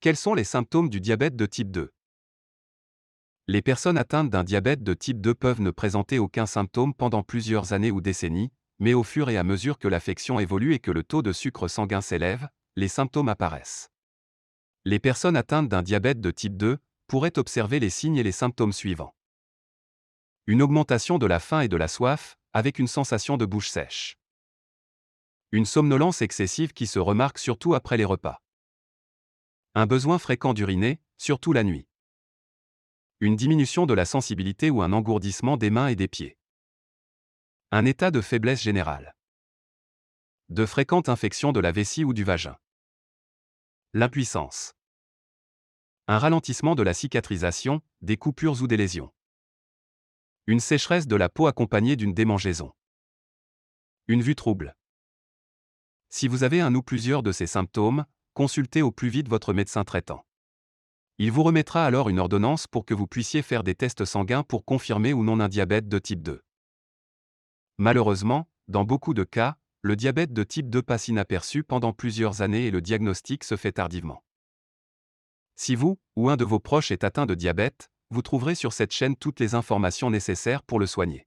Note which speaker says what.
Speaker 1: Quels sont les symptômes du diabète de type 2? Les personnes atteintes d'un diabète de type 2 peuvent ne présenter aucun symptôme pendant plusieurs années ou décennies, mais au fur et à mesure que l'affection évolue et que le taux de sucre sanguin s'élève, les symptômes apparaissent. Les personnes atteintes d'un diabète de type 2 pourraient observer les signes et les symptômes suivants. Une augmentation de la faim et de la soif, avec une sensation de bouche sèche. Une somnolence excessive qui se remarque surtout après les repas. Un besoin fréquent d'uriner, surtout la nuit. Une diminution de la sensibilité ou un engourdissement des mains et des pieds. Un état de faiblesse générale. De fréquentes infections de la vessie ou du vagin. L'impuissance. Un ralentissement de la cicatrisation, des coupures ou des lésions. Une sécheresse de la peau accompagnée d'une démangeaison. Une vue trouble. Si vous avez un ou plusieurs de ces symptômes, consultez au plus vite votre médecin traitant. Il vous remettra alors une ordonnance pour que vous puissiez faire des tests sanguins pour confirmer ou non un diabète de type 2. Malheureusement, dans beaucoup de cas, le diabète de type 2 passe inaperçu pendant plusieurs années et le diagnostic se fait tardivement. Si vous, ou un de vos proches est atteint de diabète, vous trouverez sur cette chaîne toutes les informations nécessaires pour le soigner.